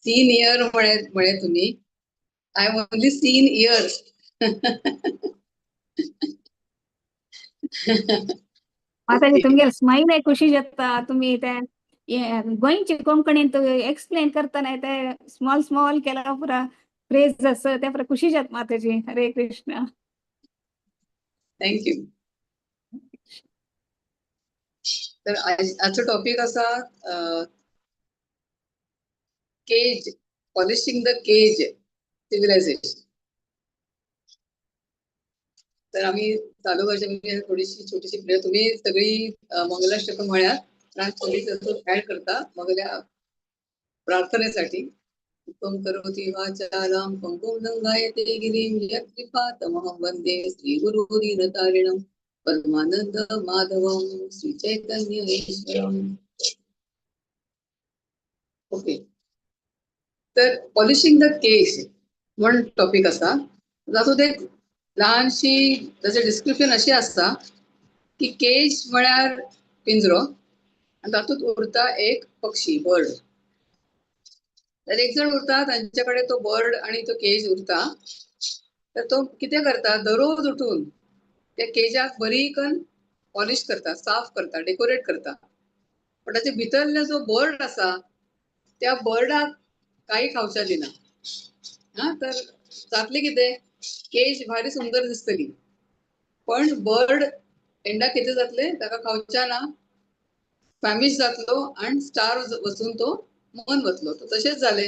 Scene year म्हणे तुम्ही. I am only seen years. ಮಾತಾಡಿ तुमगे स्माइल आहे खुशी जत्ता तुम्ही त्या गोंयचे कोंकणीन एक्सप्लेन करताना ते स्मॉल स्मॉल केला पुरा फ्रेज असं त्या पुरा खुशी जात माताजी. हरे कृष्ण. थँक्यू. तर आजचा टॉपिक असा cage, polishing the cage civilisation. तर आम्ही चालू वर्षामध्ये थोडीशी छोटीशी प्रेयर तुम्ही सगळी मंगलाष्टकं म्हणा थोडी ऍड करता मंगल्या प्रार्थनेसाठी. उत्तम करोति वाचालां पंकुं लंघयते गिरिं यत्कृपातमहं वन्दे श्रीगुरुदीनतारिणं परमानंद माधवं श्री चैतन्य ईश्वरम्. ओके, तर पॉलिशिंग द केज म्हणून टॉपिक असा जातो. ते लहानशी त्याचे डिस्क्रिप्शन अशी असता की केज म्हळ्यार पिंजरो आणि तातूंत उरता एक पक्षी, बर्ड. तर एक जण उरता त्यांच्याकडे तो बर्ड आणि तो केज उरता. तर तो किती करता, दररोज उठून त्या केजाक बरीकन पॉलिश करता, साफ करता, डेकोरेट करता. पण त्याच्या भितरले जो बर्ड असा त्या बर्डाक काही खावच्या दिना. तर जातले कितें, केज भारी सुंदर दिसतली पण बर्ड एंडा किती जातले, ताका खावच्या ना, फॅमिश जातलो आणि स्टार वचून तो मन वतलो. तसेच झाले.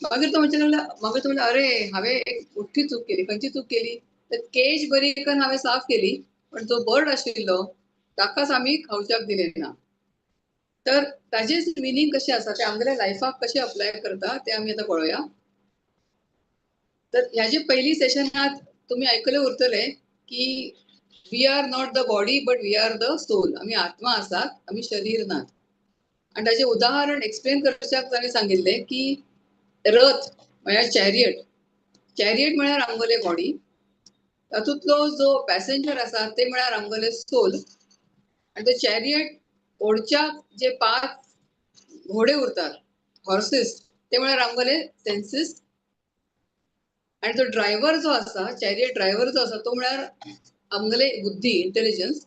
मागीर तो म्हणचे अरे हांवें एक मोठी चूक केली. खंयची चूक केली, तर केज बरी करून हांवें साफ केली पण जो बर्ड आशिल्लो ताकाच आमी खावच्याक दिले ना. तर ताजेच मिनींग कशें आसा ते आमगेल्या लायफाक कशें अप्लाय करता ते आमी आतां पळोवया. तर ह्याचे पहिली सेशनात तुम्ही ऐकले उरतले की we are not the body but we are the soul. आम्ही आत्मा आसात, आम्ही शरीर नात. आणि त्याचे उदाहरण एक्सप्लेन करच्याक ताणें सांगिल्ले की रथ म्हळ्यार चॅरियट. चॅरियट म्हळ्यार आमगेले बॉडी, तातूंतलो जो पॅसेंजर आसा ते म्हळ्यार आमगेले सोल. आणि ते चॅरियट ओडच्याक जे 5 घोडे उरतात, हॉर्सेस, ते म्हळ्यार आमगेले सेन्सीस. आणि तो ड्रायव्हर जो असा, चॅरियट ड्रायव्हर जो असा तो म्हळ्यार आमगेले बुद्धी, इंटेलिजन्स.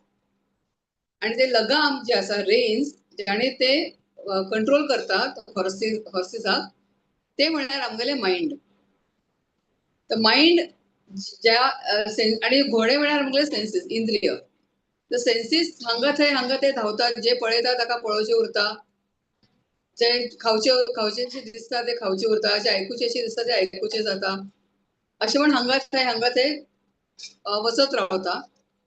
आणि ते लगाम जे असा, रेन्स, ज्याने ते कंट्रोल करतात हॉर्सेसाक, ते म्हळ्यार आमगेले माइंड. तर माइंड ज्या आणि घोडे म्हळ्यार आमगेले सेन्सीस, इंद्रिय. तर सेन्सीस हांगा थंय धांवतात, जे पळयता ताका पळोवचे उरता, जे खावचेशे दिसता ते खावचे उरता, जे आयकुचेशे दिसता ते आयकुचे जाता. अशें म्हण हांगा थंय वचत रावता.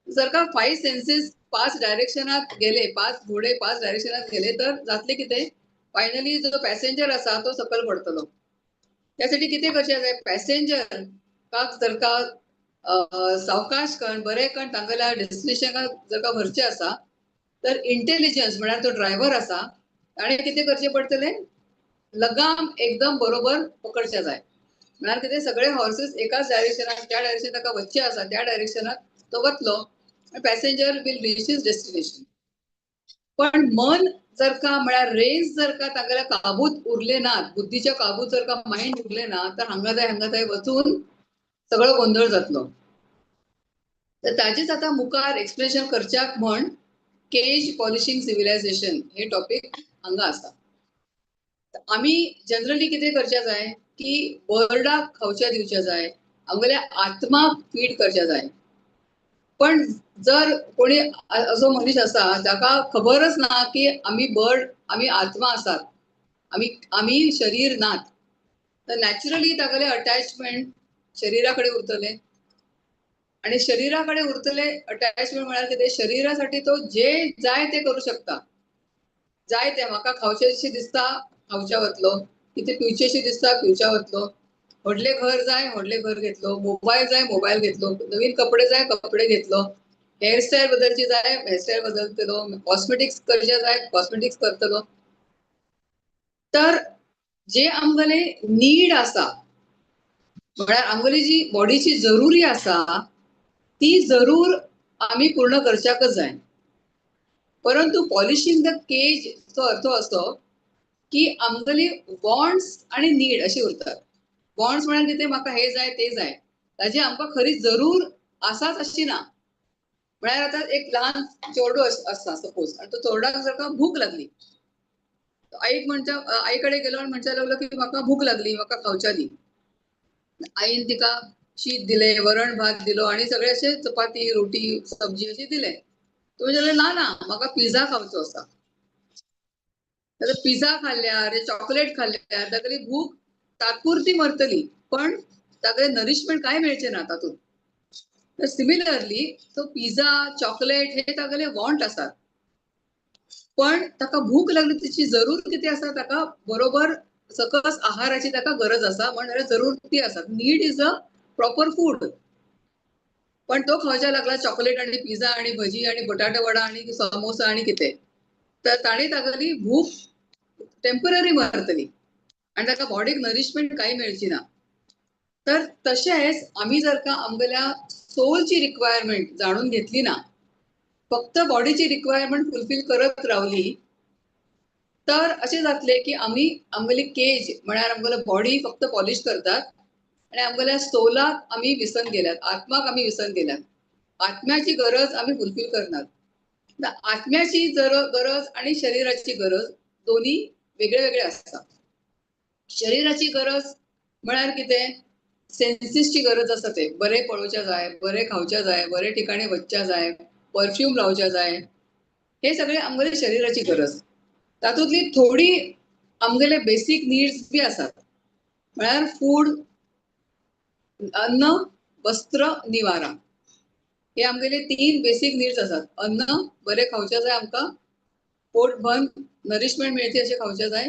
जर का 5 सेन्सेस 5 डायरेक्शनात गेले, 5 घोडे 5 डायरेक्शनात गेले, तर जातले कितें, फायनली जो पॅसेंजर असा तो सकयल पडतलो. त्यासाठी कितें करचें जाय, पॅसेंजर काक जर का सावकाश कण बरे कण तांगेल्या डेस्टिनेशनाक जर का व्हरचें आसा, तर इंटेलिजन्स म्हळ्यार तो ड्रायव्हर आसा ताणें कितें करचें पडटलें, लगाम एकदम बरोबर पकडचें जाय. म्हळ्यार कितें, सगळे हॉर्सेस एकाच डायरेक्शनाक, ज्या डायरेक्शन ताका वचचें आसा त्या डायरेक्शनाक तो वतलो आणि passenger will reach his destination. पण मन जर का म्हळ्यार रेन्स जर का तांगेल्या काबूत उरले नात, बुद्धीच्या काबूत जर का माइंड उरले ना, तर हांगा थंय वचून सगळो गोंधळ जातलो. तर ताजेच आता मुखार एक्सप्लेनेशन करच्याक म्हण केज पॉलिशिंग सिव्हिलायझेशन हे टॉपिक हांगा आसा. आमी जनरली कितें करचें जाय की बर्डाक खावच्या दिवचे जाय, आमगेल्या आत्माक फीड करचें जाय. पण जर कोणी असो मनीस आसा जाका खबरच ना की आमी बर्ड, आमी आत्मा आसात, आमी शरीर नात, तर नॅचरली तागेले अटॅचमेंट शरीराकडे उरतले. आणि शरीराकडे उरतले अटॅचमेंट म्हळ्यार कितें, शरीरासाठी तो जे जाय ते करू शकता. जाय ते, म्हाका खावचेशें दिसता खावच्या वतलो, कितें पिवचेशें दिसता पिवच्या वतलो, व्हडले घर जाय व्हडले घर घेतलो, मोबायल जाय मोबायल घेतलो, नवीन कपडे जाय कपडे घेतलो, हेअरस्टायल बदलची जाय हेअरस्टायल बदलतलो, कॉस्मेटिक्स करचे जाय कॉस्मेटिक्स करतलो. तर जे आमगेले नीड आसा, म्हळ्यार आमगेली जी बॉडीची जरुरी आसा ती जरूर आमी पूर्ण करच्याकच जाय. परंतु पॉलिशिंग द केज चो अर्थ असो की आमगली वॉन्ट्स आणि नीड अशी उरतात. वॉन्ट्स म्हळ्यार कितें, म्हाका हे जाय ते जाय, ताजी आमकां खरी जरूर आसाच अशी ना. म्हळ्यार आतां एक ल्हान चोरडो आसा सपोज, आनी तो चोरडाक जर का भूक लागली, आईक म्हणटा, आई कडेन गेलो आनी म्हणचा लागलो की म्हाका भूक लागली, म्हाका खावच्या दी. आईन तिका शीत दिले, वरण भात दिलो आणि सगळे असे चपाती रोटी सब्जी अशी दिले. तो म्हणजे ना ना म्हाका पिझ्झा खावचो आसा. पिझ्झा खाल्ल्यार चॉकलेट खाल्ल्यार तागेली भूक तात्पुरती मरतली, पण तागेले नरिशमेंट काय मेळचे ना तातूंत. तर सिमिलरली तो पिझ्झा चॉकलेट हे तागेले वॉन्ट आसात, पण ताका भूक लागली तिची जरूर किती आसा, ताका बरोबर सकस आहाराची ताका गरज आसा, म्हणजे जरूरती आसात. Need is a proper food. पण तो खावच्या लागला चॉकलेट आणि पिझ्झा आणि भजी आणि बटाटा वडा आणि समोसा आणि कितें, तर ताणी तागेली भूक टेम्पररी मारतली आणि ताका बॉडीक नरिशमेंट काही मेळची ना. तर तशेंच आम्ही जर का आमगेल्या सोलची रिक्वायरमेंट जाणून घेतली ना, फक्त बॉडीची रिक्वायरमेंट फुलफिल करत रावली, तर असे जातले की आम्ही आमगेली केज म्हळ्यार आमगेलो बॉडी फक्त पॉलिश करतात आणि आमगेल्या सोलाक आम्ही विसन गेल्यात, आत्माक आम्ही विसन गेल्यात. आत्म्याची गरज आम्ही फुलफिल करनात. आत्म्याची गरज आणि शरीराची गरज दोन्ही वेगळे वेगळे असतात. शरीराची गरज म्हळ्यार कितें, सेन्सीसची गरज आसा, ते बरे पळोवच्या जाय, बरे खावच्या जाय, बरे ठिकाणी वचच्या जाय, परफ्यूम लावच्या जाय, हे सगळे आमगेले शरीराची गरज. तातूंतली थोडी आमगेले बेसिक नीड्स बी आसात, म्हळ्यार फूड, अन्न, वस्त्र, निवारा. हे आमगेले 3 बेसिक नीड्स आसात. अन्न बरे खावचे जाय, आमकां पोट भर नरिशमेंट मेळची अशें खावचे जाय.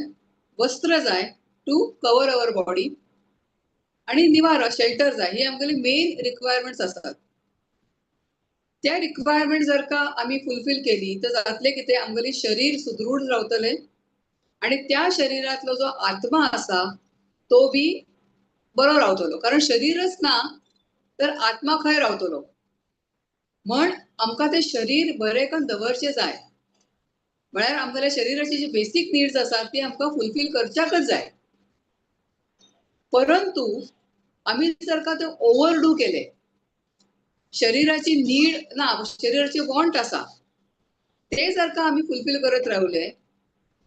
वस्त्र जाय टू कवर अवर बॉडी, आणि निवारा शेल्टर जाय. ही आमगेली मेन रिक्वायरमेंट्स आसात. त्या रिक्वायरमेंट जर का आम्ही फुलफिल केली तर जातले कितें, आमगेली शरीर सुदृढ रावतले आणि त्या शरीरातलो जो आत्मा आसा तो बी बरो रावतलो. कारण शरीरच ना तर आत्मा खंय रावतलो. म्हण आमकां ते शरीर बरे करून दवरचे जाय. म्हळ्यार आमगेल्या शरीराची जी बेसिक नीड्स आसात ती आमकां फुलफिल करच्याकच जाय. परंतु आम्ही जर का ते ओव्हरडू केले, शरीराची नीड ना, शरीराची वॉन्ट आसा, ते जर का आम्ही फुलफिल करत रावले,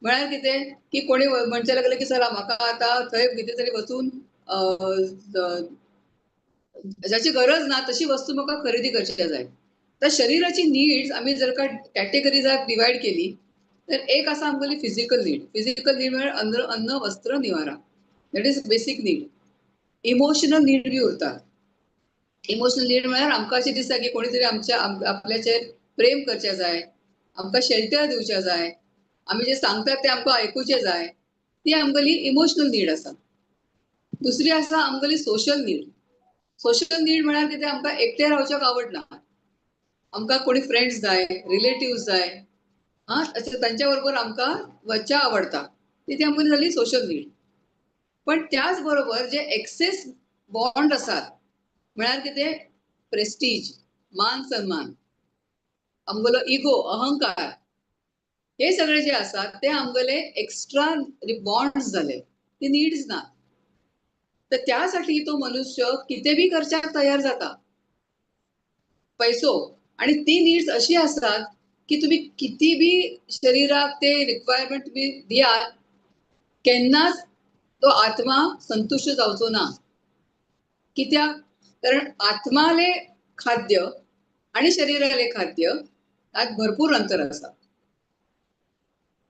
म्हळ्यार कितें की कोणी म्हणचे लागले की चला म्हाका आता थंय कितें तरी वचून ज्याची गरज ना तशी वस्तू म्हाका खरेदी करची जाय. तर शरीराची नीड्स आम्ही जर का कॅटेगरीजात डिवाइड केली, तर एक आसा आमगेली फिजिकल नीड. फिजिकल नीड म्हळ्यार अन्न, वस्त्र, निवारा. That is basic need. Emotional need बी उरतात. इमोशनल नीड म्हळ्यार आमकां अशें दिसता की कोणी तरी आपल्याचेर प्रेम करचें जाय, आमकां शेल्टर दिवचें जाय, आमी जे सांगतात ते आमकां आयकुचें जाय. ती आमगेली इमोशनल नीड आसा. दुसरी आसा आमगेली सोशल नीड. सोशल नीड म्हळ्यार कितें, आमकां एकटे रावच्याक आवडना, आमकां कोणी फ्रेंड्स जाय, रिलेटिव्ह जाय, तांच्या बरोबर आमकां वचच्या आवडटा. ती आमगेली जाली सोशल नीड. पण त्याच बरोबर जे एक्सेस बॉन्ड आसात, म्हळ्यार कितें, प्रेस्टीज, मान सन्मान, आमगेलो इगो, अहंकार, हे सगळे जे आसात ते आमगेले एक्स्ट्रा बॉन्ड्स झाले, ते नीड्स ना. तर त्यासाठी तो मनुष्य किती बी करच्याक तयार जाता, पैसो. आणि ती नीड्स अशी असतात की तुम्ही किती बी शरीराक ते रिक्वायरमेंट तुम्ही दियात, केन्नाच तो आत्मा संतुष्ट जावचो ना. कित्याक, कारण आत्माले खाद्य आणि शरीराले खाद्य यात भरपूर अंतर आसा.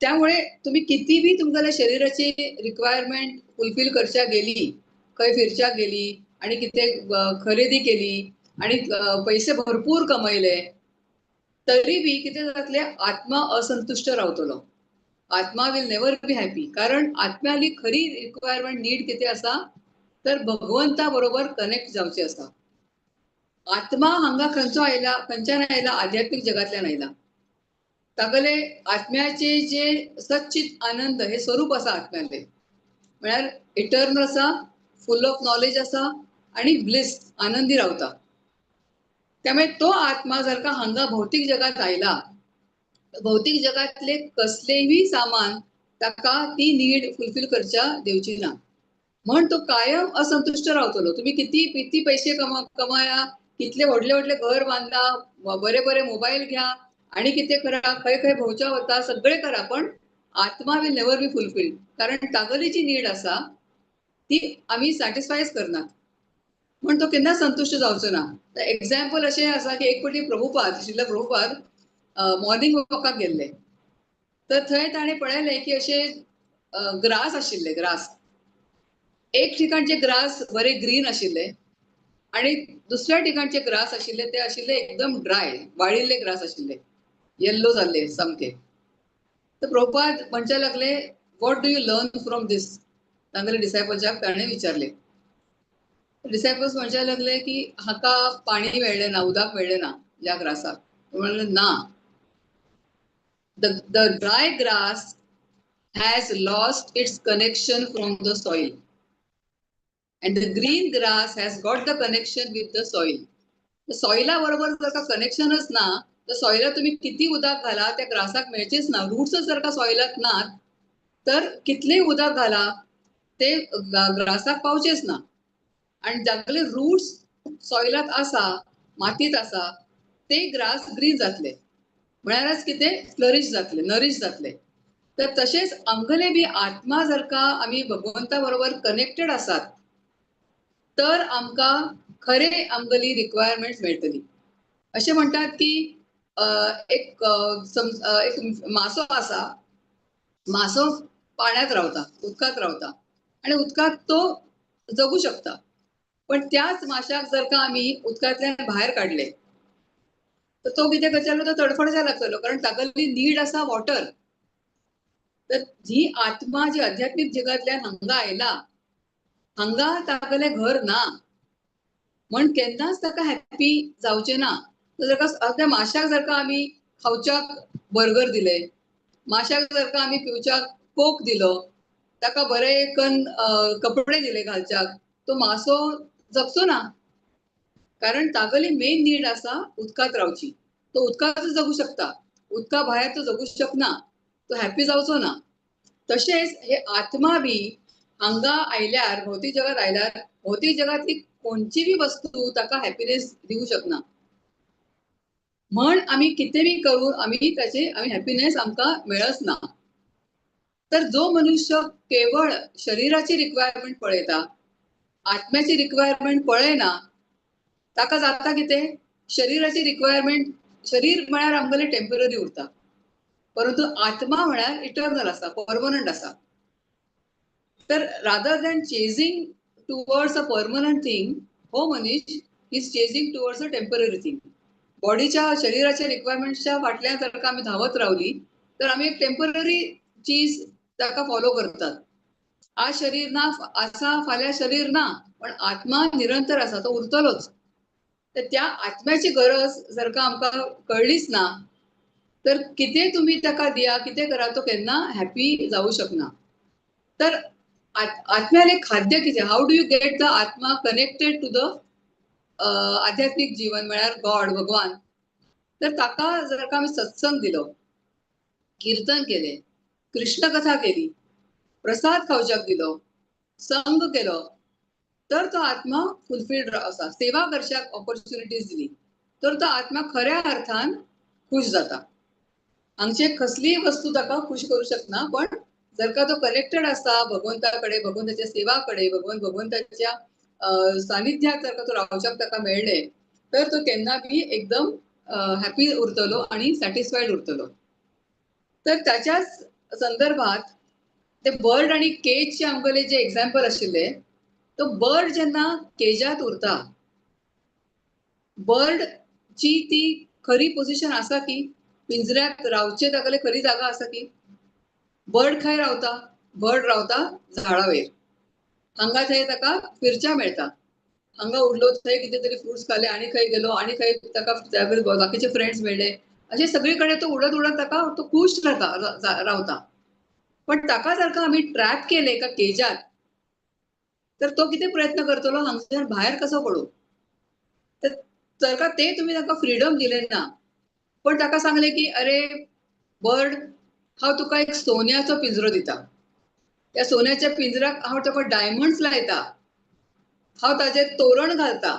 त्यामुळे तुम्ही किती बी तुमच्या शरीराची रिक्वायरमेंट फुलफिल करच्या गेली, खंय फिरच्या गेली आणि कितें खरेदी केली आणि पैसे भरपूर कमयले, तरी बी कितें जातले, आत्मा असंतुष्ट रावतलो. आत्मा विल नेवर बी हॅपी. कारण आत्म्याली खरी रिक्वायरमेंट नीड किती आसा, तर भगवंता बरोबर कनेक्ट जावचे आसा. आत्मा हांगा खंयचो आयला, खंयच्यान आयला, आध्यात्मिक जगातल्यान आयला. तागेले आत्म्याचे जे सच्चित आनंद हे स्वरूप आसा आत्म्याले, म्हळ्यार इटर्नल आसा, फुल ऑफ नॉलेज आसा आणि ब्लिस, आनंदी रावता. त्यामुळे तो आत्मा जर का हांगा भौतिक जगात आयला, भौतिक जगातले कसलेही सामान ताका ती नीड फुलफिल करच्या देवची ना. म्हण तो कायम असंतुष्ट रावतलो. तुम्ही किती किती पैसे कमाया, कितले व्हडले व्हडले घर बांधा, बरे बरे मोबाईल घ्या आणि किती करा, खंय खंय भोंवच्या वता, सगळे करा, पण आत्मा विल नेवर बी फुलफिल्ड. कारण तागली जी नीड आसा ती आम्ही सॅटिस्फायच करनात. पण तो केन्ना संतुष्ट जावचो ना. एक्झाम्पल अशें आसा की एक फावटी प्रभुपाद श्रील प्रभुपाद मॉर्निंग वॉकाक गेल्ले. तर थंय ताणें पळयलें की अशे ग्रास आशिल्ले, ग्रास. एक ठिकाणचे ग्रास बरे ग्रीन आशिल्ले आणि दुसऱ्या ठिकाणचे ग्रास आशिल्ले ते आशिल्ले एकदम ड्राय, वाळिल्ले ग्रास आशिल्ले, येल्लो जाल्ले सामके. तर प्रभुपाद म्हणचे लागले, what do you learn from this? तांगेले डिसायपल्साक ताणें विचारले. डिसायपल्स म्हणचे लागले की हाका पाणी मेळ्ळें ना, उदक मेळ्ळें ना ह्या ग्रासाक. म्हणले ना, the dry grass has lost its connection from the soil and the green grass has got the connection with the soil. सॉइला बरोबर जर का कनेक्शनच ना, तर सॉइला तुम्ही किती उदक घाला त्या ग्रासाक मेळचेच ना. रूट्सच जर का सॉइलात नात तर कितले उदक घाला ते ग्रासाक पावचेच ना. आणि जागले रूट्स सॉइलात आसा, मातीत आसा, ते ग्रास ग्रीन जातले, म्हळ्यारच कितें फ्लरिश जातले, नरिश जातले. तर तशेंच आमगेले बी आत्मा जर का आमी भगवंता बरोबर कनेक्टेड आसात तर आमकां खरे आमगेली रिक्वायरमेंट्स मेळटली. अशें म्हणटात की एक मासो आसा, मासो पाण्यात रावता, उदकात रावता आणि उदकात तो जगू शकता. पण त्याच माशाक जर का आमी उदकांतल्यान भायर काडले तर तो कितें करतलो, तो तडफडच्या लागतलो, कारण तागेली नीड आसा वॉटर. तर ही आत्मा जी आध्यात्मिक जगातल्यान हांगा आयला, हांगा तागेलें घर ना, म्हण केन्नाच ताका हॅप्पी जावचें ना. जर का त्या माशाक जर का आमी खावच्याक बर्गर दिले, माशाक जर का आमी पिवच्याक कोक दिलो, ताका बरे कपडे दिले घालच्याक, तो मासो जगचो ना. कारण तागेली मेन नीड आसा उदकात रावची. तो उदकातच जगू शकता, उदका भायर तो जगू शकना, तो हॅप्पी जावचो ना. तशेंच हे आत्मा बी हांगा आयल्यार, भौतीक जगात आयल्यार, भौतीक जगातली कोणची बी वस्तू ताका हॅपीनेस दिवू शकना. म्हण आमी कितें बी करून आमी हॅपीनेस आमकां मेळच ना. तर जो मनुष्य केवळ शरीराची रिक्वायरमेंट पळयता, आत्म्याची रिक्वायरमेंट पळयना, ताका जाता कितें, शरीराची रिक्वायरमेंट, शरीर म्हळ्यार आमगेलें टेम्पररी उरता, परंतु आत्मा म्हळ्यार इटर्नल आसा, परमनंट आसा. तर rather than chasing towards a permanent thing, हो मनीस is chasing towards a temporary thing. बॉडीच्या शरीराच्या रिक्वायरमेंटच्या फाटल्यान जर का आमी धावत रावली तर आमी एक टेम्पररी चीज ताका फॉलो करतात. आज शरीर ना आसा, फाल्यां शरीर ना, पण आत्मा निरंतर आसा, तो उरतलोच. तर त्या आत्म्याची गरज जर का आमकां कळलीच ना, तर कितें तुम्ही ताका दिया, कितें करा, तो केन्ना हॅपी जावू शकना. तर आत्म्याले खाद्य कितें, how do you get the आत्मा कनेक्टेड टू द आध्यात्मिक जीवन म्हळ्यार गॉड, भगवान. तर ताका जर का आमी सत्संग दिलो, कीर्तन केले, कृष्ण कथा केली, प्रसाद खावच्याक दिलो, संग केलो, तर तो आत्मा फुलफिल्ड आसा. सेवा करच्याक ऑपॉर्च्युनिटीज दिली तर तो आत्मा खऱ्या अर्थान खुश जाता. हांगचे कसलीय वस्तू ताका खुश करू शकना, पण जर का तो कनेक्टेड आसा भगवंताकडे, भगवंताच्या सेवाकडे, भगवंताच्या सानिध्यात जर का तो रावच्याक ताका मेळ्ळे, तर तो केन्ना बी एकदम हॅपी उरतलो आणि सॅटिस्फाईड उरतलो. तर त्याच्याच संदर्भात ते बर्ड आणि केजचे आमगेले जे एक्झाम्पल आशिल्ले, तो बर्ड जेन्ना केजात उरता, बर्डची ती खरी पोझिशन आसा की पिंजऱ्यात रावचे तागेले खरी जागा आसा की? बर्ड खंय रावता? बर्ड रावता झाडा वयर. हांगा थंय ताका फिरच्या मेळटा. हांगा उरलो, थंय कितें तरी फ्रुट्स खाले, आणि खंय गेलो, आणि खंय ताका बाकीचे फ्रेंड्स मेळ्ळे. अशें सगळीकडे तो उडत उडत ताका तो खुश रावता. पण ताका जर का आमी ट्रॅप केले एका केजात, तर तो किती प्रयत्न करतलो हांगच्यान भायर कसो पडू. तर जर का ते तुम्ही ताका फ्रीडम दिले ना, पण ताका सांगले की अरे बर्ड, हांव तुका एक सोन्याचो पिंजरो दिता, त्या सोन्याच्या पिंजराक हांव तुका डायमंड्स लायता, हांव ताजेर तोरण घालता,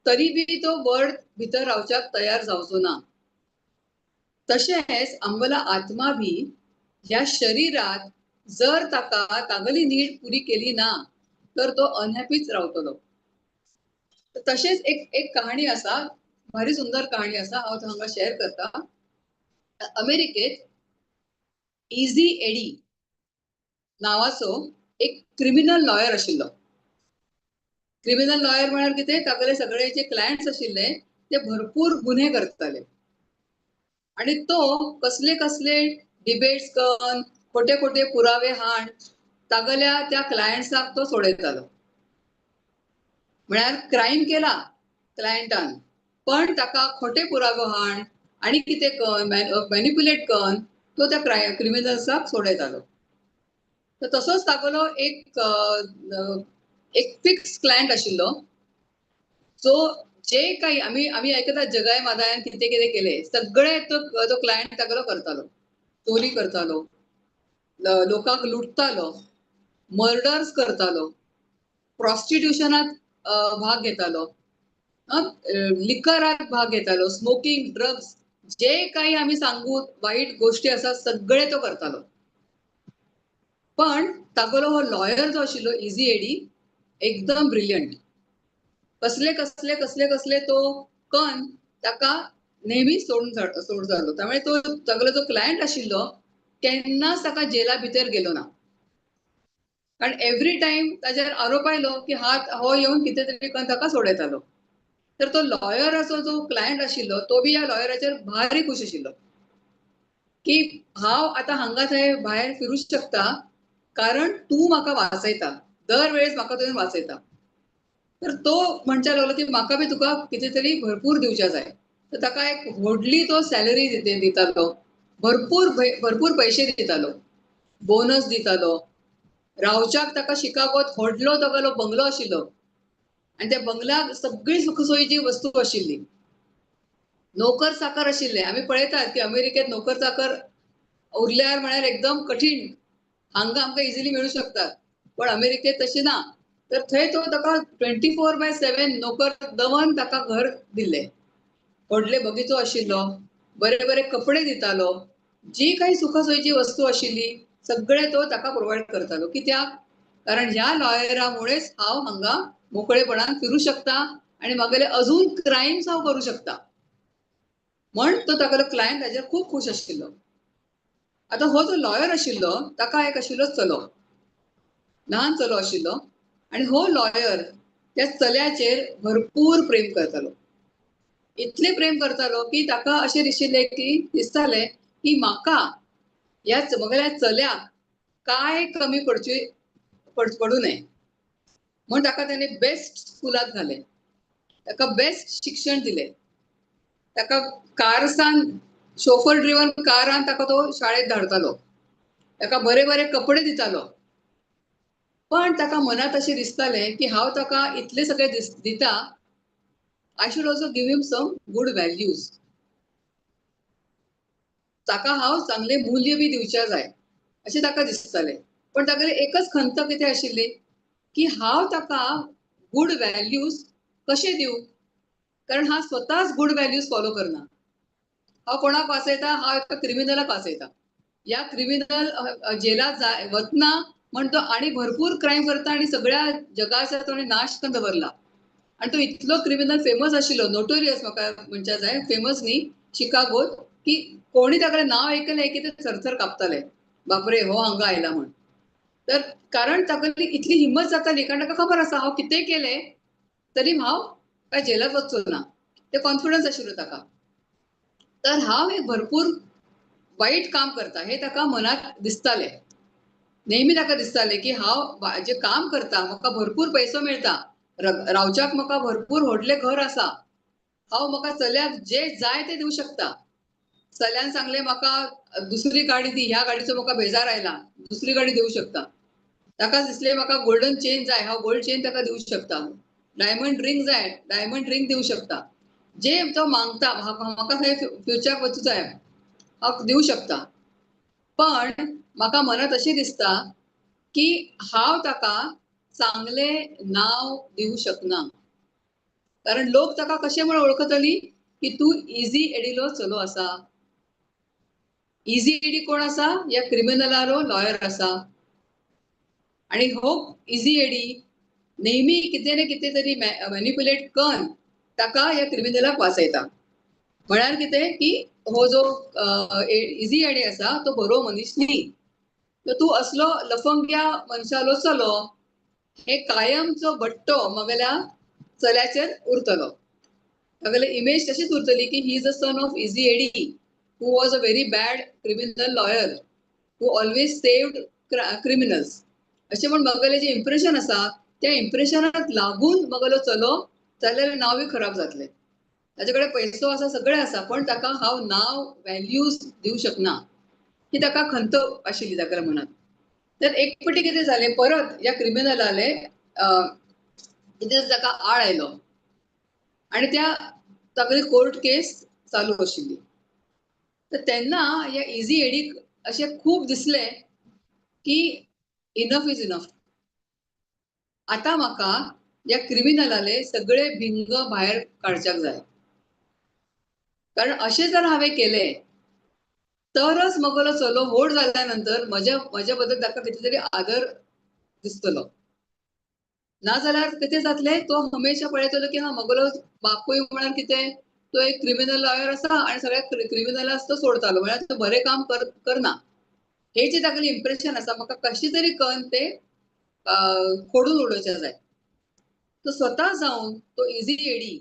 तरी बी तो बर्ड भितर रावच्याक तयार जावचो ना. तशेंच आमगेलो आत्मा बी ह्या शरिरात जर ताका तागेली नीड पुरी केली ना तर तो अनहॅपीच रावतलो. तशेंच एक कहाणी आसा, भारी सुंदर कहाणी आसा, हांव हांगा शेअर करता. अमेरिकेत इझी एडी नावाचो एक क्रिमिनल लॉयर आशिल्लो. क्रिमिनल लॉयर म्हळ्यार कितें, तागेले सगळे जे क्लायंट्स आशिल्ले ते भरपूर गुन्हे करताले आणि तो कसले कसले डिबेट्स करून खोटे खोटे पुरावे हाड तागेल्या त्या क्लायंट्साक तो सोडयतालो. म्हळ्यार क्राईम केला क्लायंटान, पण ताका खोटे पुरावे हाड आणि कितें करून मॅनिप्युलेट करून तो त्या क्रिमिनल्साक सोडयतालो. तर तसोच तागेलो एक फिक्स क्लायंट आशिल्लो, जो जे काही आम्ही आयकतात जगाय मादायान कितें कितें केले सगळे तो क्लायंट तागेलो करतालो. चोरी करतालो, लोकांक लुटतालो, मर्डर्स करतालो, प्रॉस्टिट्युशनात भाग घेतालो, लिकरात भाग घेतालो, स्मोकिंग, ड्रग्स, जे काही आम्ही सांगू वाईट गोष्टी आसा सगळे तो करतालो. पण तागेलो हो लॉयर जो आशिल्लो इझी एडी एकदम ब्रिलियंट. कसले कसले कसले कसले तो कन ताका नेहमी सोडून जालो. त्यामुळे तो तागेलो जो क्लायंट आशिल्लो केन्नाच ताका जेला भितर गेलो ना. कारण एव्हरी टाइम ताजेर आरोप आयलो की हो येवन कितें तरी करून ताका सोडयतालो. तर तो लॉयराचो जो क्लायंट आशिल्लो तो बी ह्या लॉयराचेर भारी खूश आशिल्लो की हांव आतां हांगा थंय भायर फिरूंक शकता कारण तूं म्हाका वाचयता, दर वेळेस म्हाका तुवें वाचयता. तर तो म्हणच्या लागलो की म्हाका बी तुका कितें तरी भरपूर दिवचें जाय. तर ताका एक व्हडली तो सॅलरी दितालो, भरपूर पैसे दितालो, बोनस दितालो, रावच्याक ताका शिकागोत व्हडलो तागेलो बंगलो आशिल्लो आणि त्या बंगल्याक सगळी सुखसोयीची वस्तू आशिल्ली. नोकर चाकर आशिल्ले. आम्ही पळयतात की अमेरिकेत नोकर चाकर उरल्यार म्हळ्यार एकदम कठीण, हांगा आमकां इझिली मेळू शकतात, पण अमेरिकेत तशें ना. तर थंय तो ताका 24/7 नोकर दवन ताका घर दिल्लें. व्हडले बगीचो आशिल्लो, बरे बरे कपडे दितालो, जी काही सुखसोयीची वस्तू आशिल्ली सगळे तो ताका प्रोवाइड करतालो. कित्याक? कारण ह्या लॉयरामुळेच हांव हांगा मोकळेपणान फिरू शकता आणि म्हागेले अजून क्राईम्स हांव करू शकता. म्हण तो तागेलो क्लायंट ताजेर खूब खूश आशिल्लो. आता हो जो लॉयर आशिल्लो ताका एक आशिल्लो चलो, ल्हान चलो आशिल्लो आणि हो लॉयर त्या चल्याचेर भरपूर प्रेम करतालो. इतले प्रेम करतालो की ताका अशें दिसतालें की म्हाका म्हगेल्या चल्याक काय कमी पडू नये म्हूण ताका ताणें बेस्ट स्कुलाक घालें, ताका बेस्ट शिक्षण दिलें, ताका कारसान शोफर ड्रिवन कारान ताका तो शाळेत धाडतालो, ताका बरे बरे कपडे दितालो. पण ताका मनात अशें दिसतालें की हांव ताका इतले सगळे दिता, I should also give him some good values. ताका हांव चांगले मूल्य बी दिवचे जाय अशें ताका दिसतालें. पण तागेली एकच खंत कितें आशिल्ली की हांव ताका गुड व्हॅल्यूज कशें दिवं, कारण हा स्वताच गुड व्हॅल्यूज फॉलो करना. हांव कोणाक वाचयता, हांव एका क्रिमिनलाक वाचयता. या क्रिमिनल जेलात वतना म्हण तो आणि भरपूर क्राईम करता आणि सगळ्या जगाचा तो नाश करून दवरला. आणि तो इतलो क्रिमिनल फेमस आशिल्लो, नोटोरियस म्हाका म्हणच्या जाय, फेमस न्ही शिकागोत, की कोणी तागेलें नांव आयकलें की ते थरथर कापताले, बापरे हो हांगा आयला म्हण. तर कारण तागेली इतली हिम्मत जाताली, कारण ताका खबर आसा हांव कितेंय केलें तरी हांव काय जेलात वचचो ना. ते कॉन्फिडन्स आशिल्लो ताका. तर हांव एक भरपूर वाईट काम करता हे ताका मनात दिसतालें. नेहमी ताका दिसतालें की हांव जे काम करता म्हाका भरपूर पैसो मेळटा, रावच्याक म्हाका भरपूर व्हडलें घर आसा, हांव म्हाका चल्याक जे जाय ते दिवं शकता. चल्यान सांगलें म्हाका दुसरी गाडी दी, ह्या गाडीचो म्हाका बेजार आयला, दुसरी गाडी दिवं शकता. ताका दिसलें म्हाका गोल्डन चेन जाय, हांव गोल्ड चेन ताका दिवं शकता. डायमंड रिंग जाय, डायमंड रिंग दिवं शकता. जे तो मागता, म्हाका थंय फ्युचराक वचूं जाय, हांव दिवं शकता. पण म्हाका मनात अशें दिसता की हांव ताका चांगले नाव दिवं शकना, कारण लोक ताका कशें म्हण वळखतली की तू इजी एडीलो चलो आसा. इजी एडी कोण आसा? या क्रिमिनलारो लॉयर आसा. आणि हो इजी एडी नेहमी कितें ना कितें तरी मॅन्युप्युलेट करून ताका ह्या क्रिमिनलाक वाचयता. म्हळ्यार कितें की हो जो इजी एडी आसा तो बरो मनीस न्ही, तर तू असलो लफंग्या मनशालो चलो हे कायमचो भट्टो म्हगेल्या चल्याचेर उरतलो. म्हगेली इमेज तशीच उरतली की he is a son of Easy Eddie who was a very bad criminal lawyer who always saved criminals. अशें म्हण म्हगेलें जें इम्प्रेशन आसा त्या इम्प्रेशनाक लागून म्हगेलो चलो जाल्यार नांवूय खराब जातलें. ताजे कडेन पयसो आसा, सगळें आसा, पण ताका हांव नांव व्हॅल्यूज दिवं शकना ही ताका खंत आशिल्ली ताच्या मनात. तर एक फावटी कितें जालें, परत ह्या क्रिमिनलाले कितें ताका आड आयलो आणि त्या तागेली कोर्ट केस चालू आशिल्ली. तर तेन्ना ह्या इजी एडीक अशें खूब दिसलें की इनफ इज इनफ. आता म्हाका या क्रिमिनलाले सगळे भिंग भायर काडच्याक जाय, कारण अशें जर हांवें केलें तरच म्हगेलो चलो व्हड जाल्या नंतर म्हज्या बद्दल ताका कितें तरी आदर दिसतलो. नाजाल्यार कितें जातलें, तो हमेशा पळयतलो की हा म्हगेलो बापूय म्हळ्यार कितें, तो एक क्रिमिनल लॉयर आसा आनी सगळ्या क्रिमिनलांक तो सोडतालो, म्हळ्यार तो बरें काम करना. हे जे तागेलें इम्प्रेशन आसा म्हाका कशें तरी करून तें खोडून उडोवचें जाय. तो स्वता जावन तो इजी एडी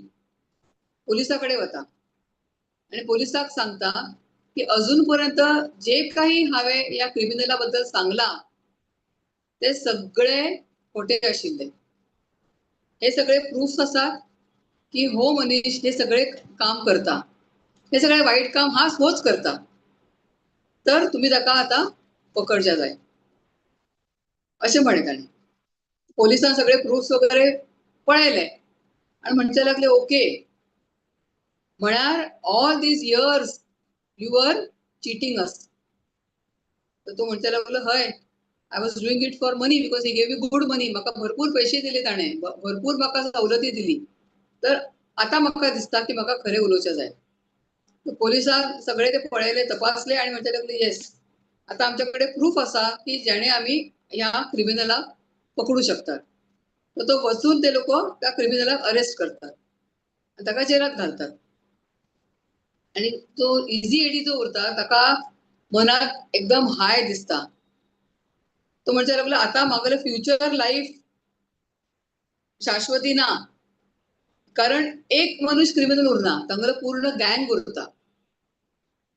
पोलिसा कडेन वता आणि पोलिसाक सांगता की अजून पर्यंत जे काही हांवें या क्रिमिनला बद्दल सांगलां ते सगळे खोटे आशिल्ले. हे सगळे प्रूफ आसात की हो मनीस हे सगळे काम करता, हे सगळे वाईट काम होच करता. तर तुम्ही ताका आता पकडच्या जाय अशें म्हणे ताणें. पोलिसांन सगळे प्रूफ वगैरे पळयले आणि म्हणचे लागले ओके, म्हळ्यार all these years you were cheating us. तर तो म्हणचे लागलो हय, I was doing it for money because he gave you good money. म्हाका भरपूर पैसे दिले ताणें, भरपूर म्हाका सवलती दिली. तर आता म्हाका दिसता की म्हाका खरें उलोवचें जाय. पोलिसांक सगळे ते पळयले, तपासले आणि म्हणचे लागले येस, आता आमचे कडेन प्रूफ आसा की जेणे आमी ह्या क्रिमिनलाक पकडू शकतात. तर तो वचून ते लोक त्या क्रिमिनलाक अरेस्ट करतात आणि ताका जेलांत घालतात. आणि तो इजी एडी जो उरता ताका मनात एकदम हाय दिसता. तो म्हणचे लागलो आता म्हागेलें फ्युचर लाईफ शाश्वती ना, कारण एक मनुष्य क्रिमिनल उरना, तांगेलो पूर्ण गँग उरता.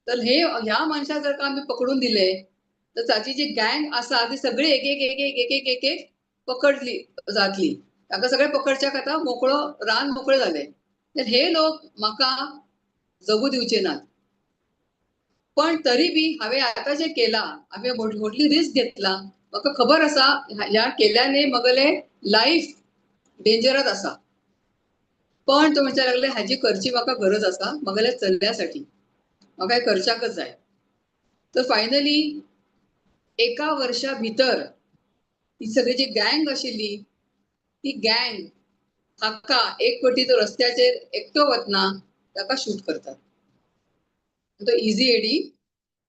तर ह्या मनशाक जर का आम्ही पकडून दिले तर ताची जी गँग आसा ती सगळी एक एक एक एक एक एक एक एक पकडली जातली. ताका सगळे पकडच्याक आता मोकळो रान मोकळे जाले. तर हे लोक म्हाका जगू दिवचे नात. पण तरी बी हांवें आता जे केला, हांवें व्हडली रिस्क घेतला. म्हाका खबर आसा ह्या केल्याने म्हगेले लाईफ डेंजरात आसा, पण तो म्हणचे लागले हाजी करची म्हाका गरज आसा म्हगेल्या चल्यासाठी, म्हाका हे करच्याकच जाय. तर फायनली एका वर्षा भितर ती सगळी जी गँग आशिल्ली ती गँग हाका एक फावटी तो रस्त्याचेर एकटो वतना ताका शूट करतात. तो इजी एडी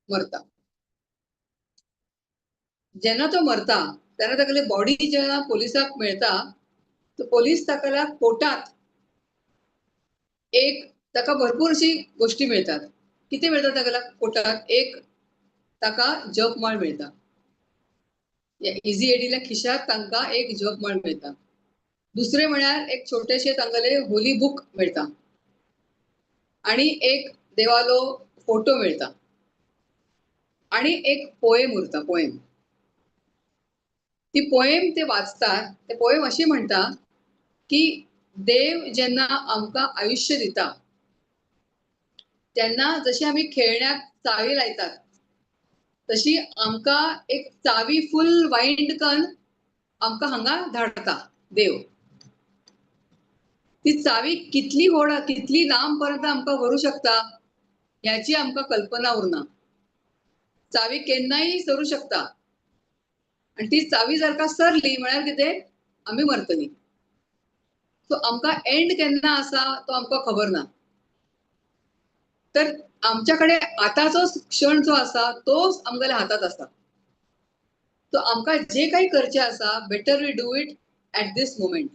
मरता. जेन्ना तो मरता तेन्ना तागेली बॉडी जेन्ना पोलिसाक मेळटा तर पोलीस ताका कोर्टात एक ताका भरपूरशी गोष्टी मिळतात. किती मिळतात ताका कोर्टात? एक ताका जपमाळ मिळता. इजी एडील्या खिशात तांकां एक जपमाळ मिळता. दुसरे म्हळ्यार एक छोटेशे तांगेले होली बूक मिळता आणि एक देवालो फोटो मिळता आणि एक पोएम उरता. पोएम, ती पोएम ते वाचतात. ते पोएम अशी म्हणटा की देव जेन्ना आमकां आयुष्य दिता तेन्ना जशी आमी खेळण्याक चावी लायतात तशी आमकां एक चावी फुल वाइंड करून आमकां हांगा धाडटा देव. ती चावी कितली व्हड, कितली लांब पर्यंत आमकां व्हरू शकता ह्याची आमकां कल्पना उरना. चावी केन्नाय सरू शकता आणि ती चावी जर का सरली म्हळ्यार कितें आमी मरतली. सो आमकां एंड केन्ना आसा तो आमकां खबर ना. तर आमच्याकडे आताचो क्षण जो आसा तोच आमगेल्या हातात आसा. तो आमकां जे काही करचें आसा better we do it at this moment.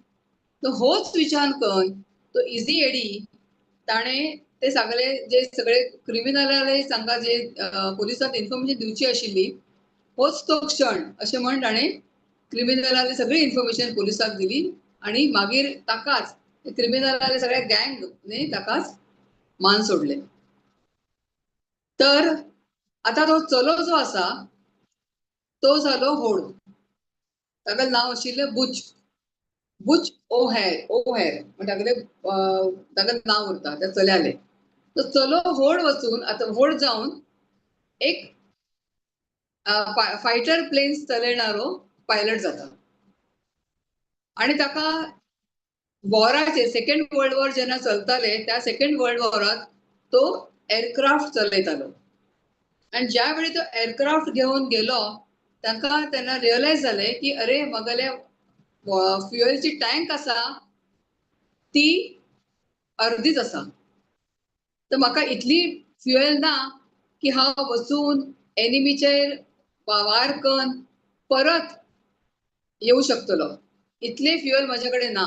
तो होच विचार करून तो इझी एडी ताणे ते सगळे क्रिमिनलांनी तांकां जे पोलिसांक इन्फॉर्मेशन दिवची आशिल्ली होच तो क्षण अशें म्हण ताणें क्रिमिनलांनी सगळी इन्फॉर्मेशन पोलिसांक दिली आणि मागीर ताकाच क्रिमिनलांनी सगळ्या गँगने ताकाच मान सोडले. तर आता तो चलो जो आसा तो जालो होड. तागेलें नांव आशिल्लें बुच ओहेर तागेलें नांव उरता त्या चल्यालें. तो चलो व्हड वचून आतां व्हड जावन एक फायटर प्लेन्स चलयणारो पायलट जाता आणि ताका वॉराचेर सेकंड वर्ल्ड वॉर जेन्ना चलताले त्या सेकंड वर्ल्ड वॉरात तो एअरक्राफ्ट चलयतालो आणि ज्या वेळी तो एअरक्राफ्ट घेवन गेलो ताका तेन्ना रियलायज जालें की अरे म्हागेले फ्युएलची टँक आसा ती अर्दीच आसा. तर म्हाका इतली फ्युएल ना की हांव वचून एनिमीचेर वार करून परत येऊ शकतलो. इतले फ्युएल माझ्या कडेन ना.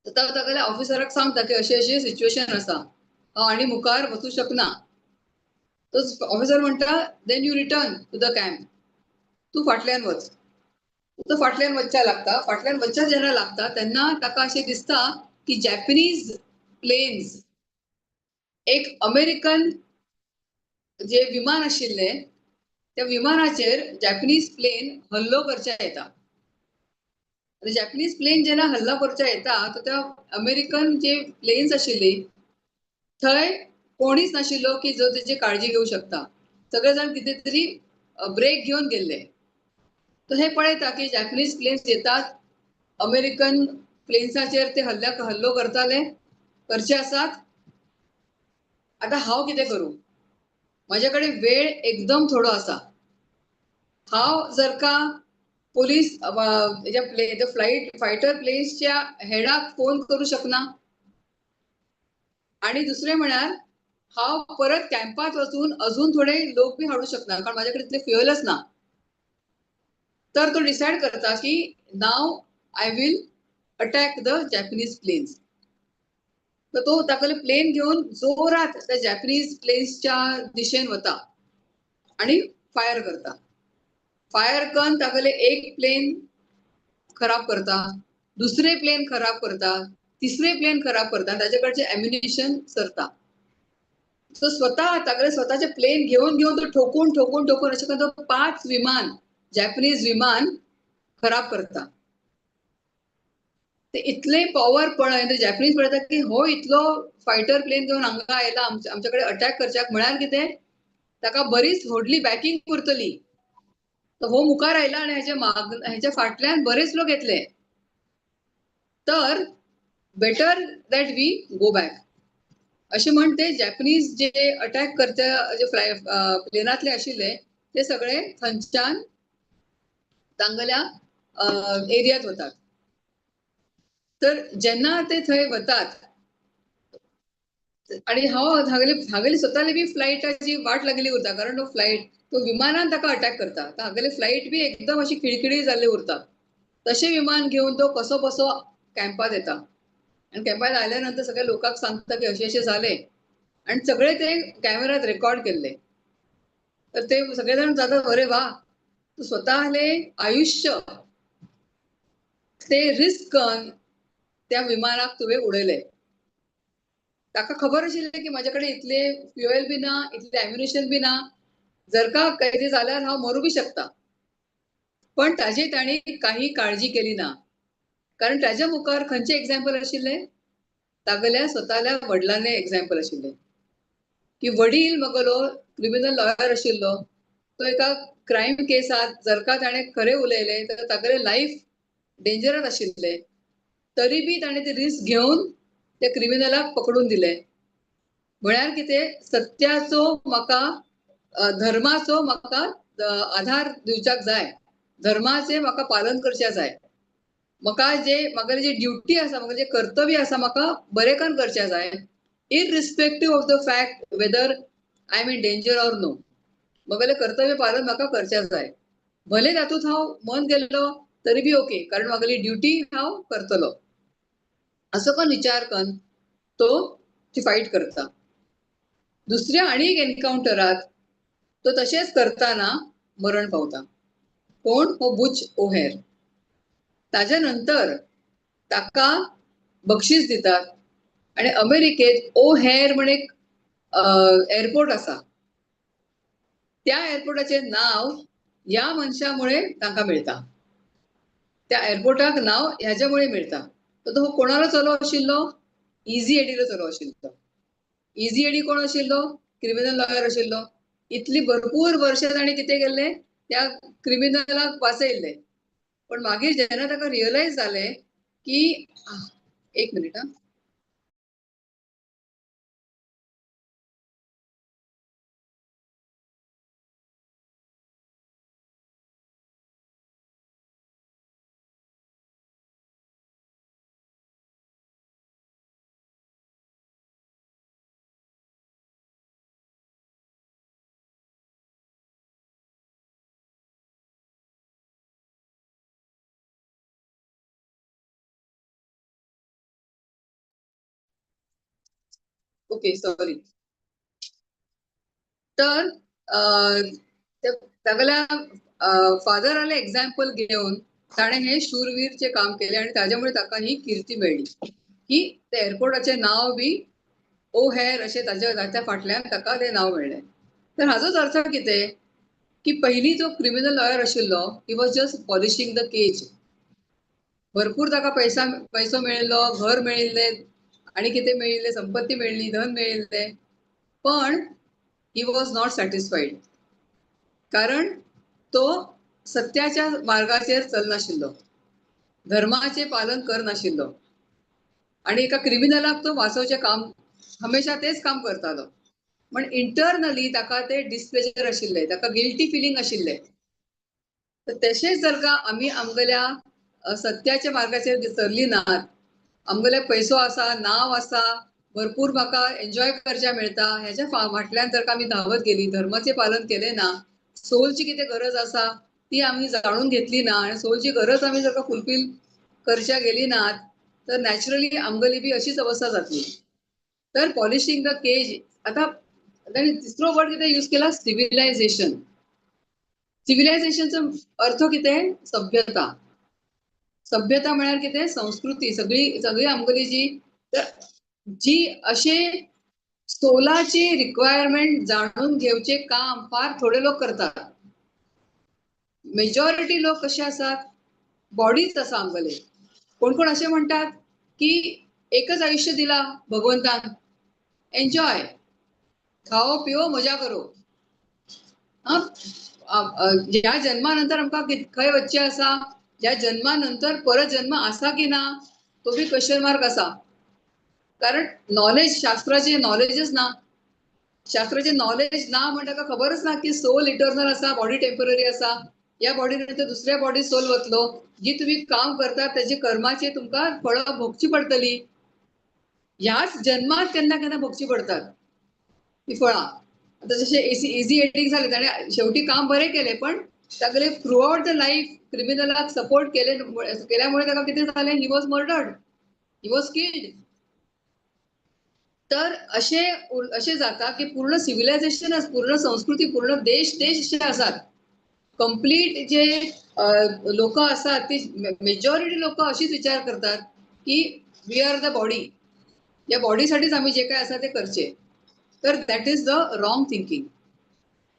तर तागेल्या ऑफिसराक सांगता की अशी अशी सिच्युएशन आसा हांव आनी मुखार वचूं शकना. तो ऑफिसर म्हणटा then you return to the camp. तू फाटल्यान वच. तो फाटल्यान वचच्या लागता. फाटल्यान वचच्या जेन्ना लागता तेन्ना ताका अशें दिसता की जॅपनीज प्लेन्स एक अमेरिकन जे विमान आशिल्लें त्या विमानाचेर जॅपनीज प्लेन हल्लो करच्या येता. जॅपनीज प्लेन जेन्ना हल्लो करच्या येता तर त्या अमेरिकन जे प्लेन्स आशिल्ली थंय कोणीच नाशिल्लो की जो तेची काळजी घेवं शकता. सगळे जाण कितें तरी ब्रेक घेवन गेल्ले. तर हे पळयता की जॅपनीज प्लेन्स येतात अमेरिकन प्लेन्साचेर ते हल्लो करचे आसात. आता हांव कितें करूं? माझ्या कडेन वेळ एकदम थोडो आसा. हांव जर का पोलीस फायटर प्लेन्सच्या हेडाक फोन करू शकना. आणि दुसरें म्हळ्यार हांव परत कॅम्पात वचून अजून थोडे लोक बी हाडू शकना कारण माझ्या कडेन इतले फ्युएलच ना. तर तो डिसायड करता की नाव I will attack the Japanese planes. तर तो तागेले प्लेन घेऊन जोरात त्या जॅपनीज प्लेन्सच्या दिशेन वता आणि फायर करता. फायर करून तागेले एक प्लेन खराब करता, दुसरे प्लेन खराब करता, तिसरे प्लेन खराब करता, ताच्याकडचे एम्युनिशन सरता. तो स्वतः तागेले स्वतःचे प्लेन घेऊन तो ठोकून अशें करून तो 5 विमान जॅपनीज विमान खराब करता. ते इतले पॉवर पळय ते जॅपनीज पळयता की हो इतलो फायटर प्लेन घेऊन हांगा आयला आमच्याकडे अटॅक करच्याक म्हळ्यार कितें ताका बरीच व्हडली बॅकिंग उरतली. तर हो मुखार आयला आणि ह्याच्या फाटल्यान बरेच लोक येतले. तर better that we go back असे म्हण ते जॅपनीज जे अटॅक करता जे प्लेनातले आशिल्ले ते सगळे थंयच्यान तांगल्या एरियात वतात. तर जेन्ना ते थंय वतात आणि हागेली स्वताली बी फ्लायटाची वाट लागली उरता कारण तो विमानान ताका अटॅक करता. हागेली फ्लायट बी एकदम अशी खिळखिळी जाल्ली उरता. तशें विमान घेऊन तो कसो बसो कॅम्पात येता आणि कॅम्पात आयल्यानंतर सगळ्या लोकांक सांगता की अशें झाले आणि सगळे ते कॅमेरात रेकॉर्ड केल्ले. तर ते सगळे जाण जातात अरे वा तू स्वतःले आयुष्य ते रिस्क करून त्या विमानाक तुवें उडयले. ताका खबर आशिल्लें की माझ्याकडे इतले फ्युएल बी ना, इतले एम्युनिशन बी ना. जर का काही जाल्यार हांव मरू बी शकता. पण ताजी ताणी काही काळजी केली ना. कारण ताच्या मुखार खंयचे एक्झाम्पल आशिल्ले? तागेल्या स्वताल्या वडिलांले एक्झाम्पल आशिल्ले. की वडील म्हगेलो क्रिमिनल लॉयर आशिल्लो. तो एका क्रायम केसात जर का ताणें खरें उलयलें तर तागेलें लायफ डेंजरात आशिल्लें. तरी बी ताणें ती रिस्क घेवन त्या क्रिमिनलाक पकडून दिले. म्हळ्यार कितें सत्याचो म्हाका धर्माचो म्हाका आधार दिवच्याक जाय, धर्माचे म्हाका पालन करचे जाय, म्हाका जी ड्युटी आसा, म्हाका जे कर्तव्य आसा म्हाका बरेकान करचे जाय, irrespective of the fact whether I am in danger or no. म्हागेलें कर्तव्य पालन म्हाका करचे जाय, भले तातूंत हांव मन गेल्लो तरी बी ओके, कारण म्हागेली ड्युटी हांव करतलो, असो कोण विचार करून तो ती फायट करता. दुसऱ्या आनीक एनकाउंटरात तो तशेंच करताना मरण पावता. कोण? हो बुच ओहेर. ताज्या नंतर ताका बक्षीस दितात आणि अमेरिकेत ओहेर म्हण एक एअरपोर्ट आसा, त्या एअरपोर्टाचे नाव ह्या मनशामुळे तांकां मेळटा. त्या एअरपोर्टाक नाव ह्याच्यामुळे मेळटा. तर तो कोणालो चलो आशिल्लो? इझी एडीलो चलो आशिल्लो. इझी एडी कोण आशिल्लो? क्रिमिनल लॉयर आशिल्लो. इतली भरपूर वर्ष ताणें कितें केल्लें? त्या क्रिमिनलाक वाचयल्लें. पण मागीर जेन्ना ताका रियलायज जालें की एक मिनिट हा, ओके सॉरी. तर तागेल्या फादराले एक्झाम्पल घेऊन ताणें हे शूरवीरचे काम केले आणि ताज्यामुळे ताका ही कीर्ती मेळ्ळी की त्या एअरपोर्टाचे नाव बी ओहेर अशें ताच्या फाटल्यान ताका तें नाव मेळ्ळें. तर हाचोच अर्थ कितें की पयलीं जो क्रिमिनल लॉयर आशिल्लो he was just polishing the cage. भरपूर ताका पैसो मेळिल्लो, घर मेळिल्लें आणि कितें मेळिल्लें, संपत्ती मेळ्ळी, धन मेळिल्लें, पण ही वॉज नॉट सॅटिस्फाईड, कारण तो सत्याच्या मार्गाचेर चलनाशिल्लो, धर्माचे पालन करनाशिल्लो आणि एका क्रिमिनलाक तो वाचोवचें काम हमेशा तेच काम करतालो. पण इंटरनली ताका ते डिस्प्लेजर आशिल्लें, ताका गिल्टी फिलिंग आशिल्लें. तर तशेंच जर का आमी आमगेल्या सत्याच्या मार्गाचेर चलली नात, आमगेल्याक पैसो आसा, नाव आसा, भरपूर म्हाका एन्जॉय करचें मेळटा, ह्याच्या फाटल्यान जर का आमी धांवत गेली, धर्माचे पालन केलें ना, सोलची कितें गरज आसा ती आमी जाणून घेतली ना आणि सोलची गरज आमी जर का फुलफील करच्या गेली नात, तर नॅचरली आमगेली बी अशीच अवस्था जातली. तर पॉलिशिंग द केज, आता तिसरो वर्ड कितें यूज केला? सिव्हिलायझेशन. सिव्हिलायझेशनचा अर्थ कितें? सभ्यता. सभ्यता म्हळ्यार कितें? संस्कृती. सगळी आमगेली जी अशे सोलाची रिक्वायरमेंट जाणून घेवचे काम फार थोडे लोक करतात. मेजॉरिटी लोक कसे असतात? बॉडीच आसा आमगेले. कोण कोण असे म्हणतात की एकच आयुष्य दिला भगवंतान, एन्जॉय, खाओ पिओ मजा करो. ह्या जन्मानंतर आमकां खंय वच्चें आसा, ह्या जन्मानंतर परत जन्म आसा की ना, तो बी क्वेश्चन मार्क आसा. कारण नॉलेज, शास्त्राचे नॉलेजच ना. शास्त्राचे नॉलेज ना म्हणजे ताका खबरच ना की सोल इटर्नल आसा, बॉडी टेम्पररी आसा. या बॉडी नंतर दुसऱ्या बॉडी सोल वतलो. जी तुम्ही काम करता त्याची कर्माची तुमकां फळं भोगची पडटली. ह्याच जन्मात केन्ना केन्ना भोगची पडतात ती फळां. आता जसे इझी एडिंग झाले, त्याने शेवटी काम बरे केले, पण सगळे थ्रू आउट द लाईफ क्रिमिनलला सपोर्ट केल्यामुळे त्याला किती झाले? He was murdered, he was killed. तर असे जाता की पूर्ण सिव्हिलायझेशन, पूर्ण संस्कृती, पूर्ण देश असे असतात. कम्प्लीट जे लोक असतात ती मेजॉरिटी लोक अशीच विचार करतात की वी आर द बॉडी, या बॉडीसाठीच आम्ही जे काय असा ते करचे. तर that is the wrong thinking.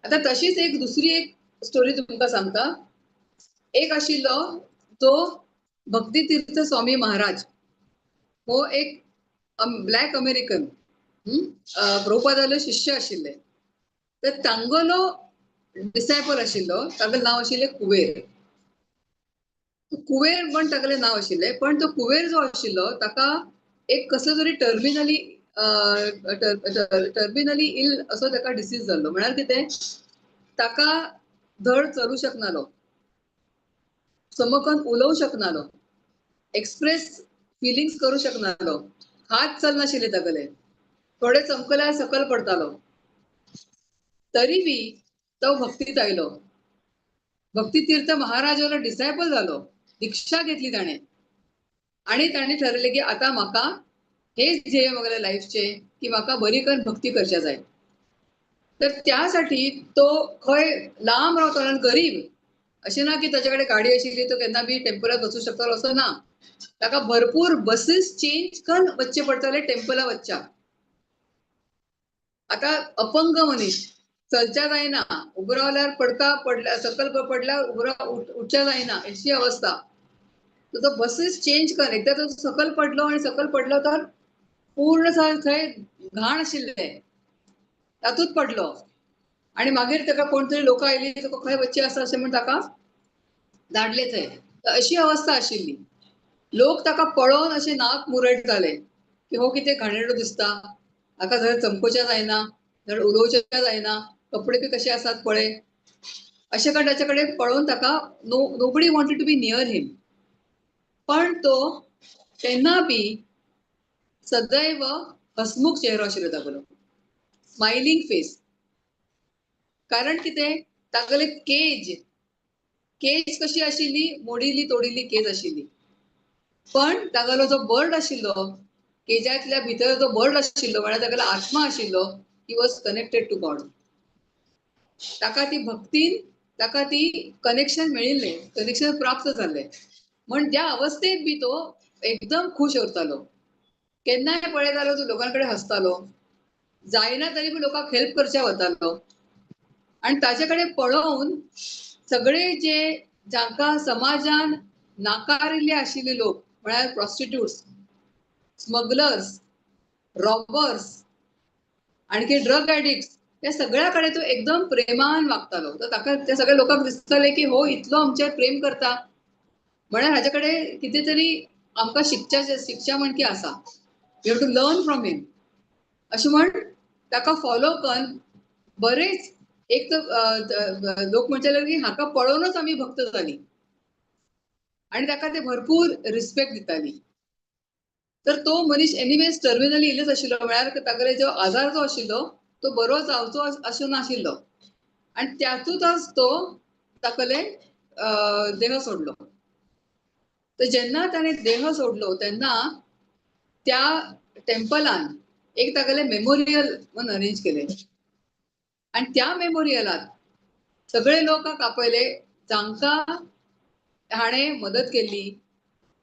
आता तशीच दुसरी एक स्टोरी तुमकां सांगता. एक आशिल्लो तो भक्ती तीर्थ स्वामी महाराज, हो एक ब्लॅक अमेरिकन प्रभुपादालो शिष्य आशिल्ले. तर तांगोलो डिसायपल आशिल्लो, तागेलें नांव आशिल्लें कुबेर. कुबेर म्हण तागेलें नांव आशिल्लें, पण तो कुबेर जो आशिल्लो ताका एक कसलो तरी टर्मिनली इल असो ताका डिसीज जाल्लो. म्हळ्यार कितें? ताका धड चलू शकनालो, समकन उलोवंक शकनालो, एक्सप्रेस फिलिंग्स करू शकनालो, हात चलनाशिल्ले तागेले, थोडे चमकल्यार सकल पडतालो. तरी बी तो भक्तीत आयलो. भक्ती तीर्थ महाराजाला डिसायपल झालो, दीक्षा घेतली ताणे आणि ताणे ठरले की आता म्हाका हेच ध्येय म्हगेल्या लाईफचे की म्हाका बरी करून भक्ती करच्या जाय. तर त्यासाठी तो खंय लांब रावतालो आनी गरीब अशें ना की ताचे गाडी आशिल्ली तो केन्ना बी टेम्पलात वचूं शकतालो असो ना. ताका भरपूर बसीस चेंज करून वचचे पडटाले टेम्पला वचच्याक. आता अपंग मनीस चलच्या जायना, उबो रावल्यार पडल्या सकल पडल्यार उठच्या जायना अशी अवस्था. तर तो बसीस चेंज कर. एकदा तो सकल पडलो आणि सकल पडलो तर पूर्ण थंय घाण आशिल्ले तातूंत पडलो आणि मागीर ताका कोण तरी लोक आयली तुका खंय वचचे आसा अशें म्हूण ताका धाडले थंय. अशी अवस्था आशिल्ली. लोक ताका पळोवन अशे नाक मुरडटाले की हो कितें घाणेरडो दिसता, हाका धड चमकोवचें जायना, धड उलोवचें जायना, कपडे बी कशे आसात पळय अशें करून ताचे कडेन पळोवन ताका nobody wanted to be near him. पण तो तेन्ना बी सदैव हसमुख चेहरो आशिल्लो तागेलो, स्मायलिंग फेस. कारण कितें तागेले केज कशी आशिल्ली, मोडिल्ली तोडिल्ली केज आशिल्ली. पण तागेलो जो बर्ड आशिल्लो, केजांतल्या भितर जो बर्ड आशिल्लो म्हळ्यार तागेलो आत्मा आशिल्लो, he was connected to God. ताका ती भक्तीन ताका ती कनेक्शन मेळिल्लें, कनेक्शन प्राप्त जाल्लें. म्हण त्या अवस्थेत बी तो एकदम खुश उरतालो. केन्नाय पळयतालो तो लोकां कडेन हसतालो, जायना तरी बी लोकांक हेल्प करच्या वतालो आणि ताचे कडेन पळोवन सगळे जे जांकां समाजान नाकारिल्ले आशिल्ले लोक म्हळ्यार प्रॉस्टिट्यूट्स, स्मगलर्स, रॉबर्स आणखी ड्रग एडिक्ट्स त्या सगळ्या कडेन तो एकदम प्रेमान वागतालो. तर ताका त्या सगळ्या लोकांक दिसताले की हो इतलो आमचेर प्रेम करता म्हळ्यार हाजे कडेन कितें तरी आमकां शिक्षा म्हण की आसा. You have to learn from him अशें म्हण ताका फॉलो करून बरेच एक तर लोक म्हणटाले की हाका पळोवनूच आमी भक्त जाली आणि ताका ते भरपूर रिस्पेक्ट दिताली. तर तो मनीस एनिवेज टर्मिनली इलच आशिल्लो म्हळ्यार तागेले जो आजार जो आशिल्लो तो बरो जावचो असो नाशिल्लो आणि त्यातूंतच तो तागेले देह सोडलो. तर जेन्ना ताणें देह सोडलो तेन्ना त्या टेम्पलान एक तागेले मेमोरियल म्हणून अरेंज केले आणि त्या मेमोरियलात सगळे लोकांक आपयले जांकां हाणें मदत केल्ली,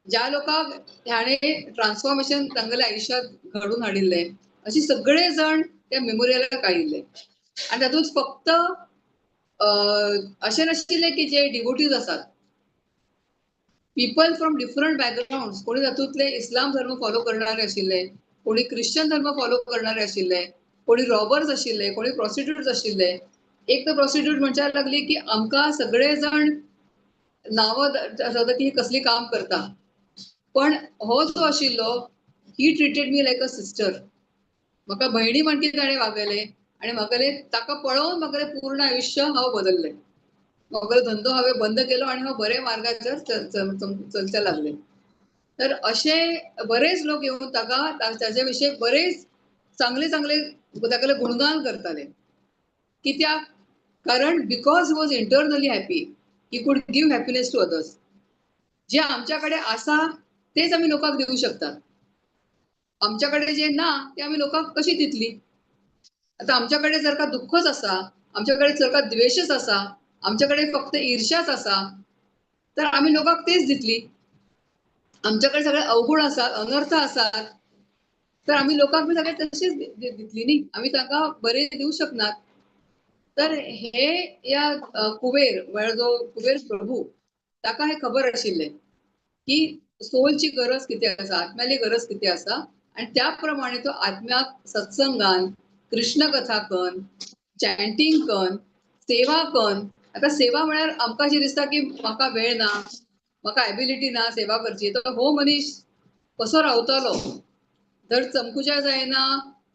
ज्या लोकांक हाणें ट्रान्सफॉर्मेशन तांगेल्या आयुश्यांत घडून हाडिल्ले अशी सगळे जण त्या मेमोरियलाक आयिल्ले. आणि तातूंत फक्त अशें नाशिल्लें की जे डिवोटीज आसात, पीपल फ्रॉम डिफरंट बॅकग्राउंड, कोणी तातूंतले इस्लाम धर्म फॉलो करणारे आशिल्ले, कोणी ख्रिश्चन धर्म फॉलो करणारे आशिल्ले, कोणी रॉबर्स आशिल्ले, कोणी प्रॉस्टिट्यूट्स आशिल्ले. एक तर प्रॉस्टिट्यूट म्हणच्याक लागली की आमकां सगळे जण नांवां जाता की कसली काम करता, पण हो जो आशिल्लो ही treated me like a sister. म्हाका भयणी म्हण की ताणें वागयलें आणि म्हागेले ताका पळोवन म्हागेलें पूर्ण आयुश्य हांव बदललें. म्हगेलो धंदो हांवें बंद केलो आणि हांव बरे मार्गाचेर चलचें लागलें. तर अशे बरेच लोक येवन ताका ताचे विशीं बरेच चांगले चांगले तागेले गुणगान करताले. कित्याक कारण because he was internally happy, he could give happiness to others. जे आमच्या कडेन आसा तेच आमी लोकांक दिवं शकतात. आमच्या कडेन जे ना ते आमी लोकांक कशी दितली. आता आमच्या कडेन जर का दुःखच आसा, आमच्या कडेन जर का द्वेषच आसा, आमच्या कडेन फक्त ईर्ष्याच आसा तर आमी लोकांक तेच दितली. आमच्या कडेन सगळे अवगुण आसात, अनर्थ आसात तर आमी लोकांक बी सगळे तशीच दितली न्ही, आमी तांकां बरें दिवं शकनात. तर हे या कुबेर म्हळ्यार जो कुबेर प्रभू ताका हे खबर आशिल्लें की सोलची गरज कितें आसा, आत्म्याली गरज कितें आसा आणि त्या प्रमाणे तो आत्म्याक सत्संगान, कृष्ण कथा कन, चॅन्टिंग कन, सेवा कन. आता सेवा म्हळ्यार आमकां अशें दिसता की म्हाका वेळ ना, म्हाका एबिलिटी ना सेवा करची. तर हो मनीस कसो रावतालो, धड चमकुच्या जायना,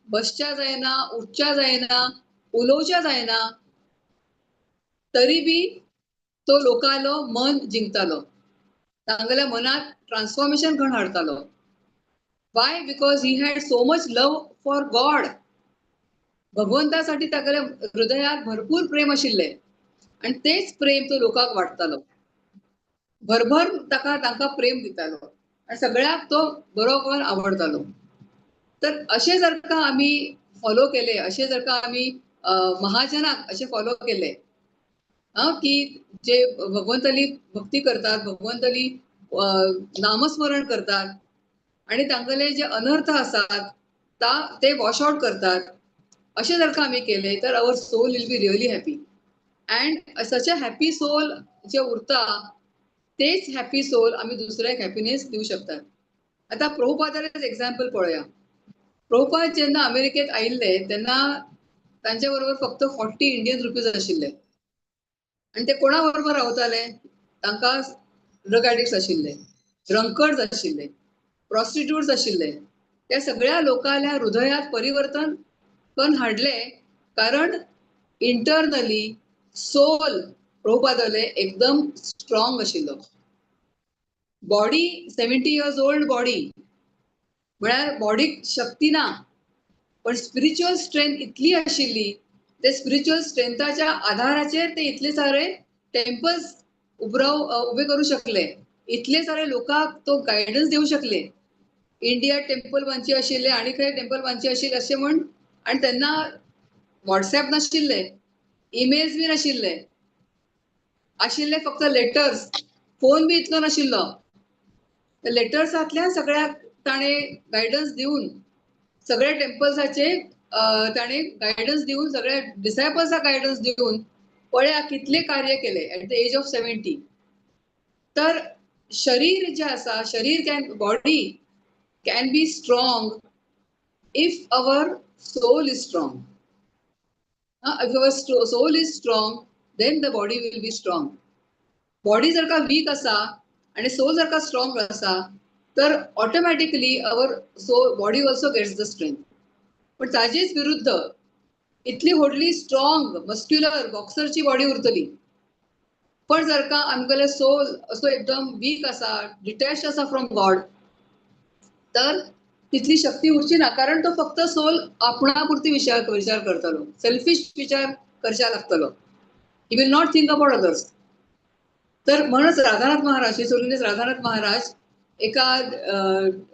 बसच्या जायना, उठच्या जायना, उलोवच्या जायना, तरी बी तो लोकांलो मन जिंकतालो, तांगल्या मनात ट्रान्सफॉर्मेशन घडोवन हाडतालो. Why? Because he had so much love for God. भगवंतासाठी तागेल्या हृदयात भरपूर प्रेम आशिल्ले आणि तेच प्रेम तो लोकांक वाटतालो. भरभर तांकां प्रेम दितालो आणि सगळ्याक तो बरोबर आवडतालो. तर असे जर का आम्ही फॉलो केले, असे जर का आम्ही महाजनाक असे फॉलो केले, की जे भगवंताली भक्ती करतात, भगवंताली नामस्मरण करतात आणि तांगले जे अनर्थ असतात ते वॉश आउट करतात, असे जर का आम्ही केले तर our soul will be really happy. And such a happy soul जे उरता, तेच हॅपी सोल आम्ही दुसऱ्याक हॅपीनेस देऊ शकतात. आता प्रभुपादाचेच एक्झाम्पल पळोवया. प्रभुपाद जेन्ना अमेरिकेत आयिल्ले तेन्ना तांच्या बरोबर फक्त 40 इंडियन रुपीज आशिल्ले आणि ते कोणा बरोबर रावताले? तांकां ड्रग ॲडिक्ट्स आशिल्ले, ड्रंकर्ड्स आशिल्ले, प्रॉस्टिट्यूट्स आशिल्ले. त्या सगळ्या लोकांच्या हृदयात परिवर्तन करून हाडले, कारण इंटरनली सोल प्रभुपादाले एकदम स्ट्रॉंग आशिल्लो. बॉडी 70 इयर्स ओल्ड बॉडी, म्हळ्यार बॉडीक शक्ती ना, पण स्पिरिच्युअल स्ट्रेंथ इतली आशिल्ली, ते स्पिरिच्युअल स्ट्रेंथाच्या आधाराचेर ते इतले सारे टेम्पल्स उभे करू शकले, इतले सारे लोकांक तो गायडन्स देऊ शकले. इंडिया टेम्पल बांदची आशिल्ले आणि खंय टेम्पल बांदची आशिल्ले अशें म्हण. आणि तेन्ना व्हॉट्सॲप नाशिल्ले, ईमेल्स बी नाशिल्ले, आशिल्ले फक्त लेटर्स, फोन बी इतलो नाशिल्लो. लेटर्सांतल्यान सगळ्याक ताणें गायडन्स दिवन, सगळ्या टेम्पल्साचे ताणें गायडन्स दिवन, सगळ्या डिसायपल्साक गायडन्स दिवन पळया कितले कार्य केले एट द एज ऑफ 70. तर शरीर जे आसा, body can be strong if our soul is strong. If our soul is strong, then the body will be strong. Body जर का वीक आसा आणि सोल जर का स्ट्रॉंग आसा, तर automatically our body also gets the strength. पण ताजेच विरुद्ध इतली व्हडली स्ट्रॉंग मस्क्युलर बॉक्सरची बॉडी उरतली, पण जर का आमगेले सोल असो एकदम वीक आसा, डिटॅच आसा फ्रॉम गॉड, तर तितली शक्ती उरची ना, कारण तो फक्त सोल आपणापुरती विचार करतलो, सेल्फिश विचार करच्या लागतलो. He will not think about others. तर म्हणूनच राधानाथ महाराज, राधानाथ महाराज एका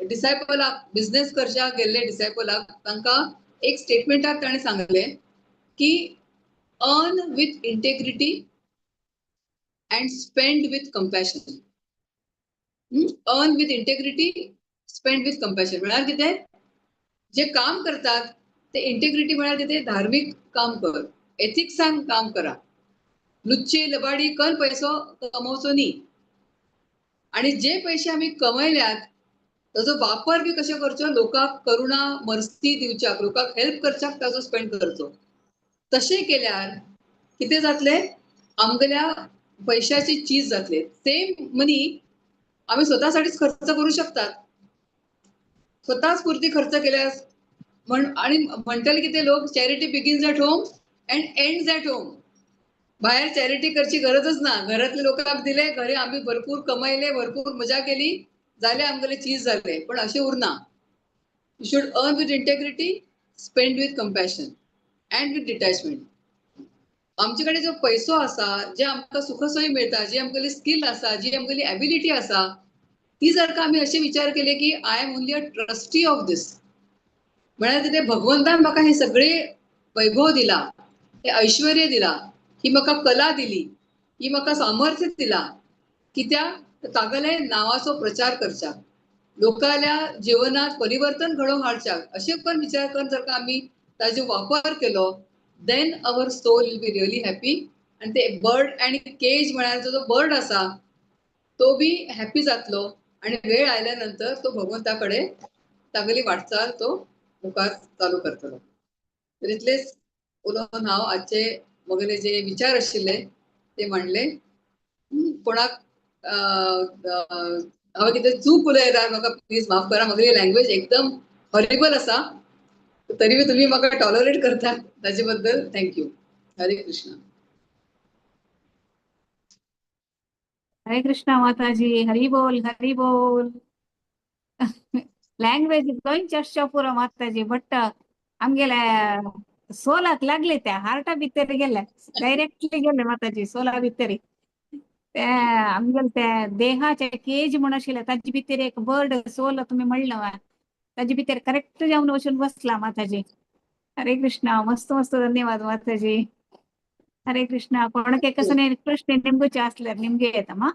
डिसायपलाक, बिझनेस करच्याक गेल्ले डिसायपलाक, तांकां एक स्टेटमेंटाक ताणें सांगले की earn with integrity and spend with compassion. Earn with integrity, spend with compassion म्हळ्यार कितें? जे काम करतात ते इंटेग्रिटी म्हळ्यार कितें? धार्मिक काम कर, एथिक्सान काम करा. लुच्चे लबाडी करून पैसो कमवचो न्ही. आणि जे पैसे आम्ही कमयल्यात ताजो वापर बी कशें करचो? लोकांक करुणा, मर्सी दिवच्याक, लोकांक हेल्प करच्याक ताजो स्पेंड करचो. तशें केल्यार कितें जातलें? आमगेल्या पैशाची चीज जातले. सेम मनी आम्ही स्वतःसाठीच खर्च करू शकतात. स्वतःच पुरती खर्च केल्यास आणि म्हणटले की ते लोक, charity begins at home and ends at home. बाहेर चॅरिटी करची गरजच ना. घरातले लोकांक दिले, घरी आम्ही भरपूर कमायले, भरपूर मजा केली, जाले आमगेले चीज जाले. पण असे उरना. You should earn with integrity, spend with compassion and with detachment. आमचे कडेन जो पैसो आसा, जे आमकां सुखसोयी मिळता, जी आमगेली स्किल आसा, जी आमगेली एबिलिटी आसा, ती जर का आम्ही असे विचार केले की I am only a trustee of this, म्हळ्यार कितें? भगवंतान म्हाका हे सगळे वैभव दिला, हे ऐश्वर्य दिला, ही म्हाका कला दिली, ही म्हाका सामर्थ्य दिला, कित्याक तागेले नावाचो प्रचार करच्याक, लोकांच्या जीवनात परिवर्तन घडोवन हाडच्याक. अशें पण विचार करून जर का आम्ही ताजो वापर केलो, then our soul will be really happy. आणि ते बर्ड आणि केज म्हळ्यार जो बर्ड आसा तो बी हॅपी जातलो आणि वेळ आयल्यानंतर तो भगवंताकडे तागेली वाटचाल तो मुखार चालू करतलो. तर इतलेच उलोवन हांव आजचे म्हगेले जे विचार आशिल्ले ते मांडले. कोणाक हांव कितें चूक उलयल्यार म्हाका प्लीज माफ करा. म्हगेली लँग्वेज एकदम हॉरिबल आसा, तरी बी तुम्ही म्हाका टॉलरेट करता, ताचे बद्दल थँक्यू. हरे कृष्ण. हरे कृष्णा माताजी, हरी बोल लँग्वेज गोंयची अशा पुरो माताजी बट आमगेल्या सोलाक लागले त्या हार्टा भितर गेल्या डायरेक्टली गेले माताजी सोला भितर त्या आमगेल त्या देहाचे केज म्हण आशिल्ले ताजे भितर एक बर्ड सोल तुम्ही म्हणलं ताजे भितर करेक्ट जाऊन वचून बसला माताजी. हरे कृष्णा मस्त मस्त धन्यवाद माताजी. हरे कृष्णा कोणके कसं प्रश्न निमगूचे असल्यार निಮ್ಗೆ ಆಯ್ತಮ್ಮ.